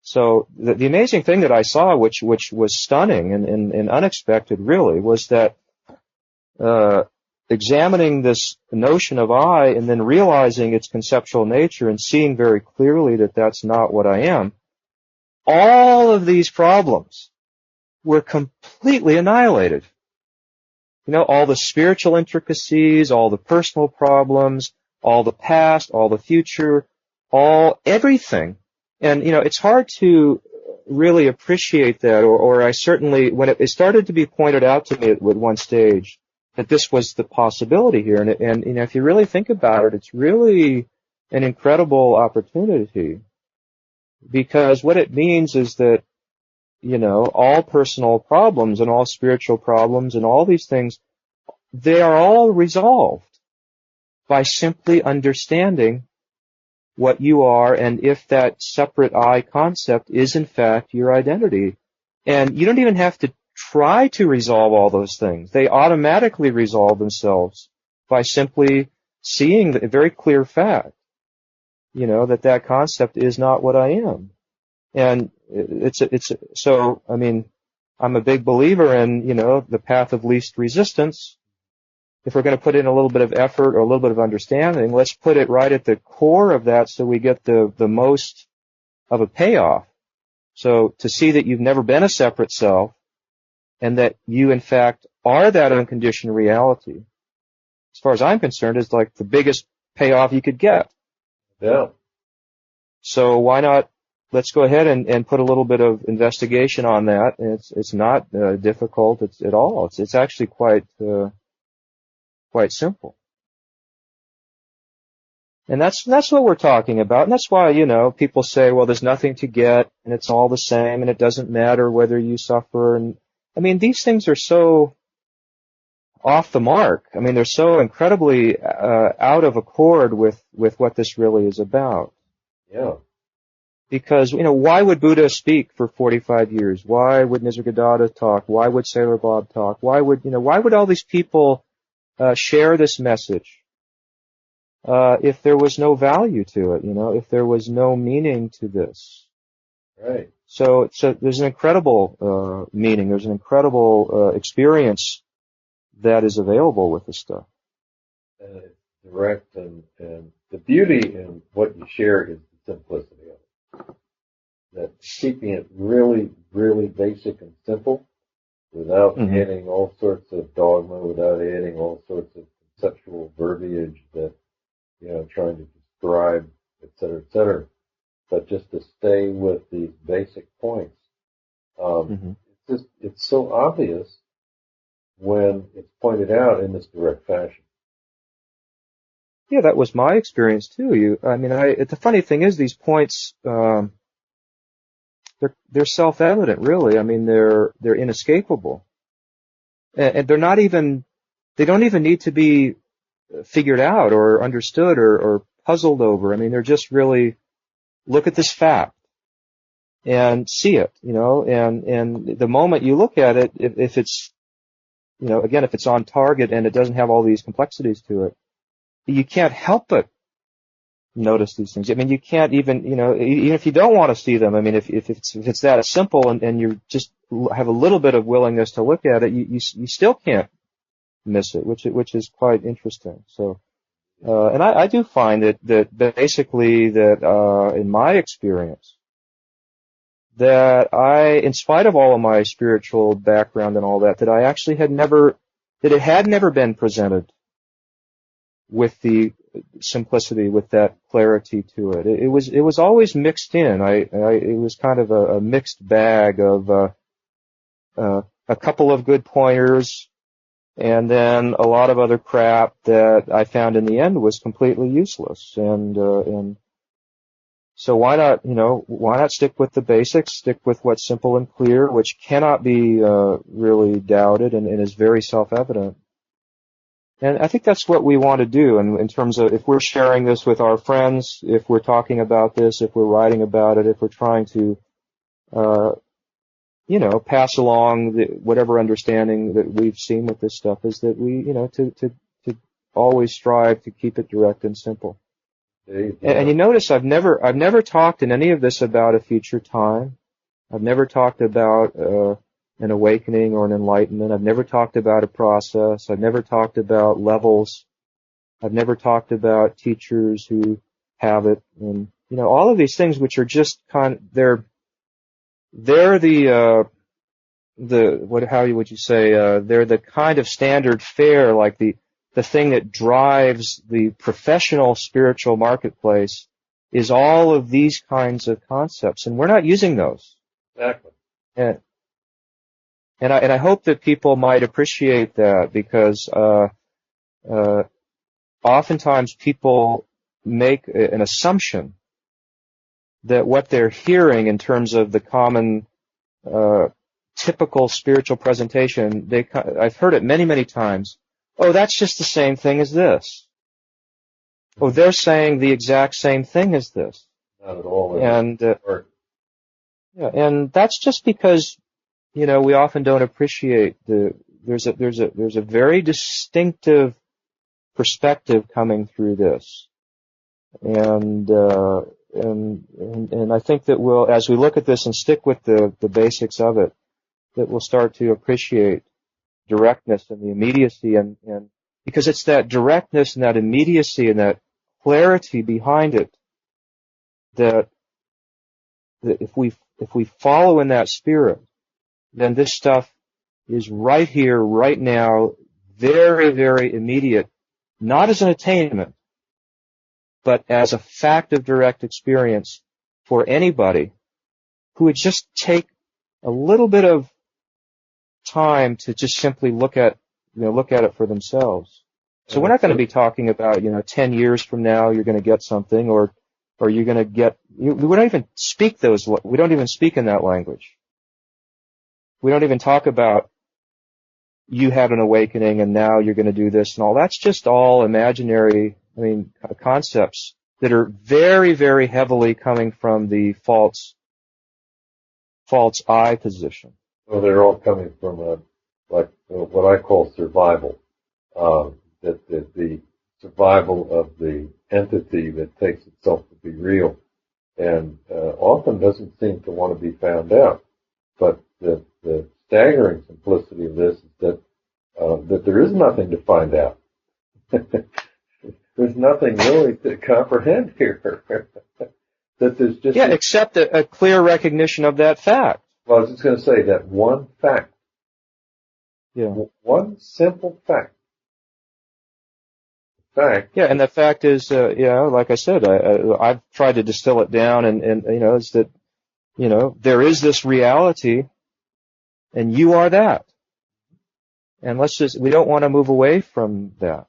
So the amazing thing that I saw, which was stunning and unexpected really, was that, examining this notion of I and then realizing its conceptual nature and seeing very clearly that that's not what I am, all of these problems were completely annihilated. All the spiritual intricacies, all the personal problems, all the past, all the future, everything. And, it's hard to really appreciate that, or I certainly, when it started to be pointed out to me at one stage that this was the possibility here, and if you really think about it, it's really an incredible opportunity, because what it means is that, all personal problems and all spiritual problems and all these things, they are all resolved by simply understanding what you are, and if that separate I concept is in fact your identity. And you don't even have to try to resolve all those things. They automatically resolve themselves by simply seeing the very clear fact, that concept is not what I am. And so, I mean, I'm a big believer in, the path of least resistance. If we're going to put in a little bit of effort or a little bit of understanding, let's put it right at the core of that so we get the most of a payoff. So to see that you've never been a separate self and that you, in fact, are that unconditioned reality, as far as I'm concerned, is like the biggest payoff you could get. Yeah. So why not, let's go ahead and put a little bit of investigation on that. And it's not difficult at all. It's actually quite simple. And that's what we're talking about. And that's why, people say, well, there's nothing to get and it's all the same and it doesn't matter whether you suffer. And I mean, these things are so off the mark. I mean, they're so incredibly out of accord with what this really is about. Yeah. Because, why would Buddha speak for 45 years? Why would Nisargadatta talk? Why would Sailor Bob talk? Why would all these people share this message if there was no value to it, if there was no meaning to this? Right. So there's an incredible meaning, there's an incredible experience that is available with this stuff. And it's direct, and the beauty in what you share is the simplicity of it. That keeping it really, really basic and simple, without adding all sorts of dogma, without adding all sorts of conceptual verbiage that, trying to describe, et cetera, but just to stay with these basic points. It's so obvious when it's pointed out in this direct fashion. Yeah, that was my experience too. The funny thing is these points, they're self-evident, really. I mean, they're inescapable. And they don't even need to be figured out or understood or puzzled over. I mean, they're just really, look at this fact. and see it, and the moment you look at it, if it's, again, if it's on target and it doesn't have all these complexities to it, you can't help but notice these things. I mean, you can't even, even if you don't want to see them, I mean, if it's that simple and you just have a little bit of willingness to look at it, you still can't miss it, which is quite interesting. So, and I do find that basically that, in my experience, that in spite of all of my spiritual background and all that, that I actually it had never been presented with the simplicity, with that clarity to it. It was always mixed in. It was kind of a mixed bag of, a couple of good pointers and then a lot of other crap that I found in the end was completely useless. And so why not stick with the basics, stick with what's simple and clear, which cannot be really doubted and is very self-evident. And I think that's what we want to do in terms of if we're sharing this with our friends, if we're talking about this, if we're writing about it, if we're trying to, pass along whatever understanding that we've seen with this stuff, is that we, to always strive to keep it direct and simple. And you notice I've never talked in any of this about a future time. I've never talked about an awakening or an enlightenment. I've never talked about a process. I've never talked about levels. I've never talked about teachers who have it, and all of these things, which are just they're how would you say, they're the kind of standard fare, like the thing that drives the professional spiritual marketplace is all of these kinds of concepts, and we're not using those. Exactly. And I hope that people might appreciate that, because oftentimes people make an assumption that what they're hearing in terms of the common typical spiritual presentation, I've heard it many, many times. Oh, that's just the same thing as this. Oh, they're saying the exact same thing as this. Not at all. And and that's just because we often don't appreciate there's a very distinctive perspective coming through this, and I think that as we look at this and stick with the basics of it, that we'll start to appreciate directness and the immediacy, and because it's that directness and that immediacy and that clarity behind it that if we follow in that spirit, then this stuff is right here, right now, very, very immediate, not as an attainment, but as a fact of direct experience for anybody who would just take a little bit of time to just simply look at it for themselves. So we're not going to be talking about, 10 years from now you're going to get something, or you're going to get, we don't even speak we don't even speak in that language. We don't even talk about you had an awakening and now you're going to do this and all. That's just all imaginary, concepts that are very, very heavily coming from the false I position. Well, they're all coming from what I call survival. That the survival of the entity that takes itself to be real, and often doesn't seem to want to be found out. But the staggering simplicity of this is that there is nothing to find out. There's nothing really to comprehend here. That there's just except a clear recognition of that fact. Well, I was just going to say that one fact. Yeah. One simple fact. Yeah, and the fact is, like I said, I've tried to distill it down, and it's that, there is this reality, and you are that. And we don't want to move away from that.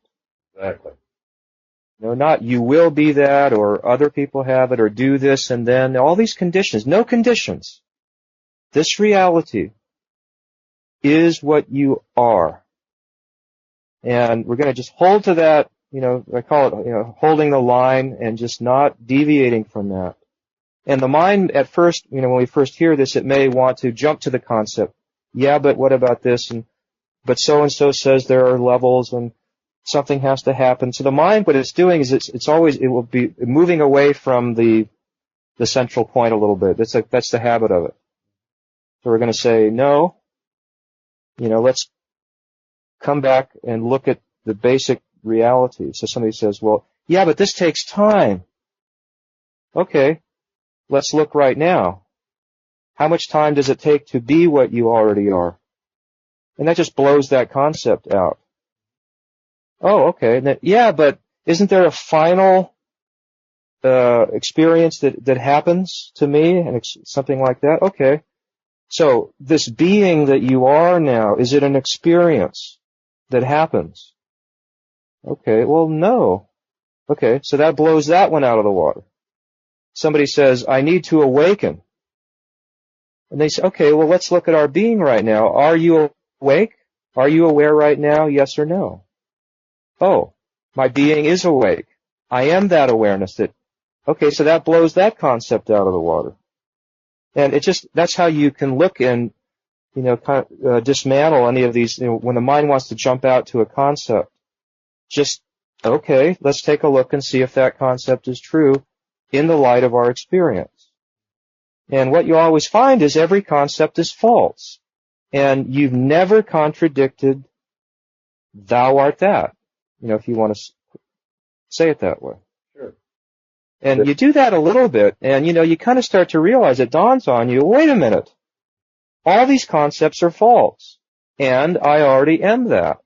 Exactly. Not you will be that, or other people have it, or do this, and then all these conditions. No conditions. This reality is what you are. And we're going to just hold to that, I call it, holding the line and just not deviating from that. And the mind at first, when we first hear this, it may want to jump to the concept. Yeah, but what about this? But so-and-so says there are levels and something has to happen. So the mind, what it's doing is it will be moving away from the central point a little bit. That's the habit of it. So we're going to say, no, let's come back and look at the basic reality. So somebody says, well, yeah, but this takes time. Okay, let's look right now. How much time does it take to be what you already are? And that just blows that concept out. Oh, okay. Yeah, but isn't there a final experience that happens to me and something like that? Okay. So this being that you are now, is it an experience that happens? Okay, well, no. Okay, so that blows that one out of the water. Somebody says, I need to awaken. And they say, okay, well, let's look at our being right now. Are you awake? Are you aware right now? Yes or no? Oh, my being is awake. I am that awareness okay, so that blows that concept out of the water. And that's how you can look and, dismantle any of these, when the mind wants to jump out to a concept. Just, okay, let's take a look and see if that concept is true in the light of our experience. And what you always find is every concept is false. And you've never contradicted thou art that, if you want to say it that way. Sure. And you do that a little bit, and, you kind of start to realize, it dawns on you, wait a minute, all these concepts are false, and I already am that.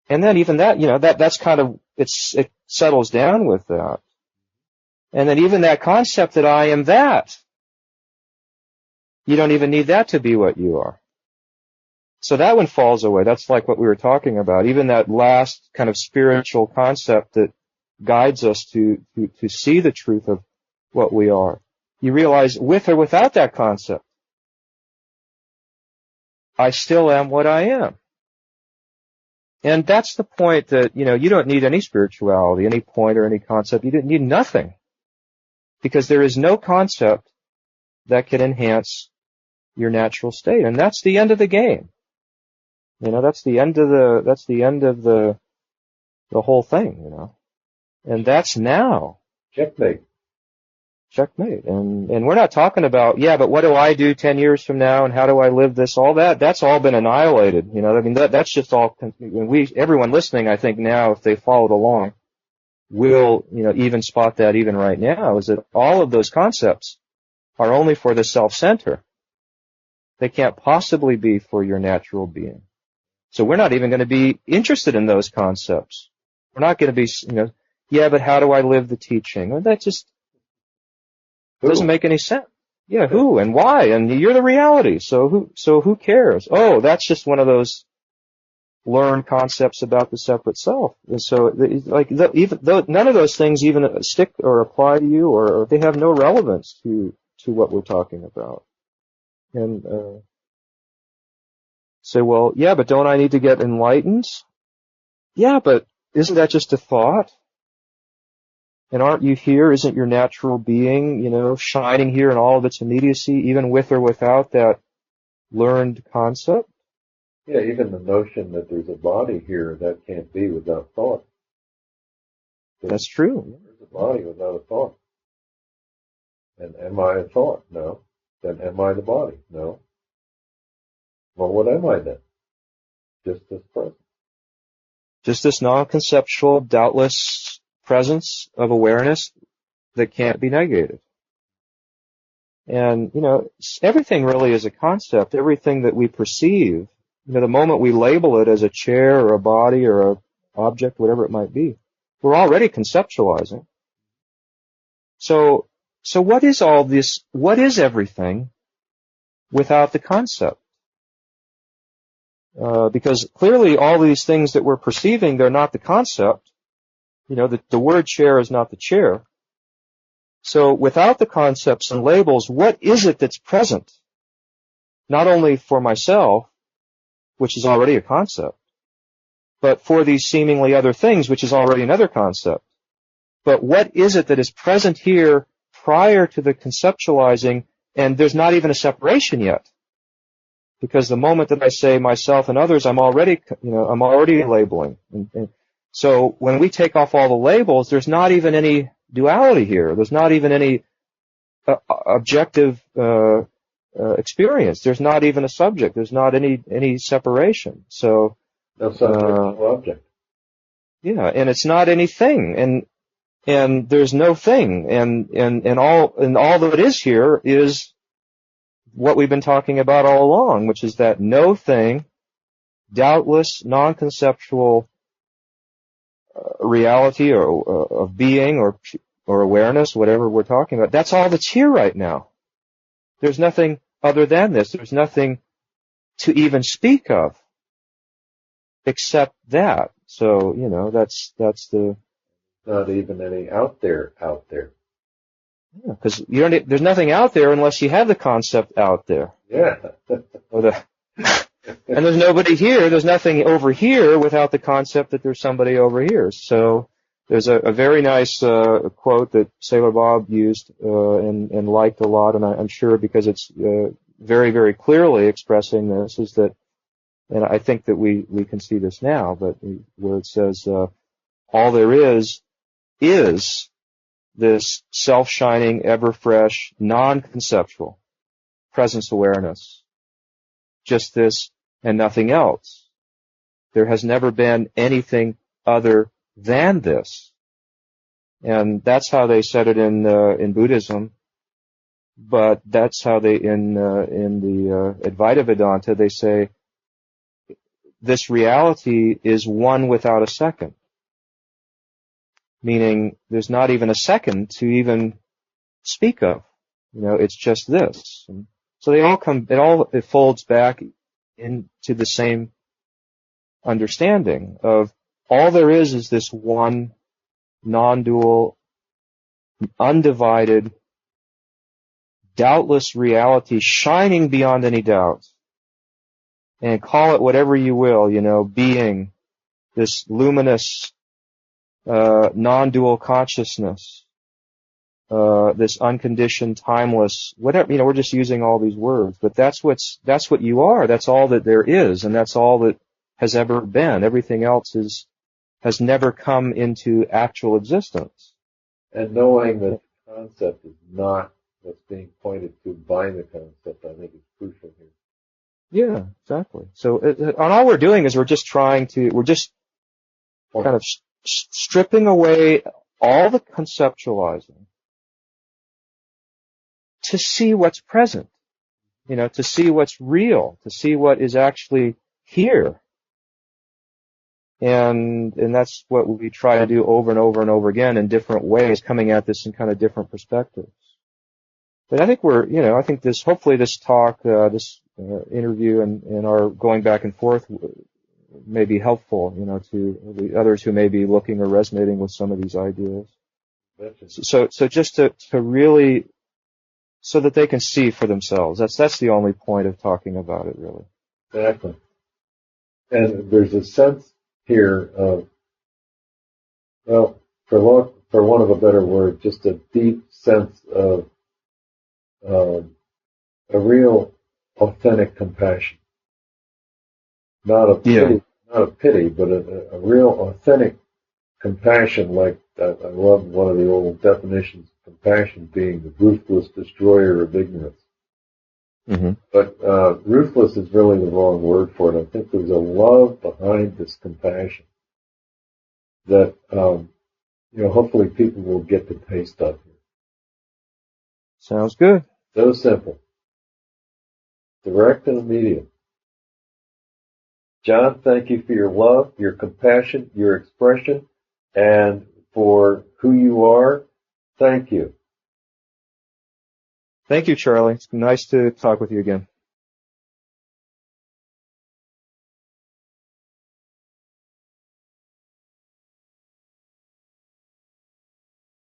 And then even that, that's kind of, it settles down with that. And then even that concept that I am that, you don't even need that to be what you are. So that one falls away. That's like what we were talking about. Even that last kind of spiritual concept that guides us to see the truth of what we are. You realize with or without that concept, I still am what I am. And that's the point that, you don't need any spirituality, any point or any concept. You don't need nothing. Because there is no concept that can enhance your natural state. And that's the end of the game. That's the end of the whole thing, And that's now. Checkmate. Checkmate. And we're not talking about, yeah, but what do I do 10 years from now and how do I live this? All that's all been annihilated. That's just all, everyone listening, I think now, if they followed along, will, even spot that even right now, is that all of those concepts are only for the self-center. They can't possibly be for your natural being. So we're not even going to be interested in those concepts. We're not going to be, yeah, but how do I live the teaching? Well, that just doesn't make any sense. Yeah, who and why? And you're the reality. So who cares? Oh, that's just one of those learned concepts about the separate self. And so, none of those things even stick or apply to you, or they have no relevance to what we're talking about. And say, well, yeah, but don't I need to get enlightened? Yeah, but isn't that just a thought? And aren't you here? Isn't your natural being, shining here in all of its immediacy, even with or without that learned concept? Yeah, even the notion that there's a body here, that can't be without thought. That's true. There's a body without a thought. And am I a thought? No. Then am I the body? No. Well, what am I then? Just this presence. Just this non-conceptual, doubtless presence of awareness that can't be negated. And, everything really is a concept. Everything that we perceive, the moment we label it as a chair or a body or a object, whatever it might be, we're already conceptualizing. So what is all this? What is everything without the concept? Because clearly all these things that we're perceiving, they're not the concept. The word chair is not the chair. So without the concepts and labels, what is it that's present? Not only for myself, which is already a concept, but for these seemingly other things, which is already another concept. But what is it that is present here prior to the conceptualizing, and there's not even a separation yet. Because the moment that I say myself and others, I'm already labeling. And so when we take off all the labels, there's not even any duality here. There's not even any objective experience. There's not even a subject. There's not any separation. So no subject, no object. Yeah, and it's not anything, and there's no thing, and all that is here is what we've been talking about all along, which is that no thing, doubtless, non-conceptual reality or of being or awareness, whatever we're talking about. That's all that's here right now. There's nothing other than this. There's nothing to even speak of except that. So, that's the... Not even any out there. Yeah, because there's nothing out there unless you have the concept out there. Yeah. And there's nobody here. There's nothing over here without the concept that there's somebody over here. So there's a very nice quote that Sailor Bob used and liked a lot, and I'm sure because it's very, very clearly expressing this, is that, and I think that we can see this now, but where it says, all there is this self-shining, ever-fresh, non-conceptual presence awareness. Just this and nothing else. There has never been anything other than this. And that's how they said it in Buddhism. But that's how they, in the Advaita Vedanta, they say, this reality is one without a second. Meaning there's not even a second to even speak of. It's just this. And so it folds back into the same understanding of all there is this one non-dual, undivided, doubtless reality shining beyond any doubt. And call it whatever you will, being, this luminous, non-dual consciousness, this unconditioned, timeless, whatever, we're just using all these words, but that's what you are. That's all that there is, and that's all that has ever been. Everything else has never come into actual existence. And knowing that the concept is not what's being pointed to by the concept, I think is crucial here. Yeah, exactly. So, and all we're doing is we're just kind of stripping away all the conceptualizing to see what's present, to see what's real, to see what is actually here. And that's what we try to do over and over and over again in different ways, coming at this in kind of different perspectives. But I think hopefully this talk, this interview and our going back and forth may be helpful, to the others who may be looking or resonating with some of these ideas. So just to really, so that they can see for themselves. That's the only point of talking about it, really. Exactly. And there's a sense here of, well, for want of a better word, just a deep sense of a real authentic compassion. Not a pity, but a real authentic compassion. Like I love one of the old definitions of compassion being the ruthless destroyer of ignorance. Mm-hmm. But ruthless is really the wrong word for it. I think there's a love behind this compassion that hopefully people will get the taste of here. Sounds good. So simple, direct and immediate. John, thank you for your love, your compassion, your expression, and for who you are. Thank you. Thank you, Charlie. It's nice to talk with you again.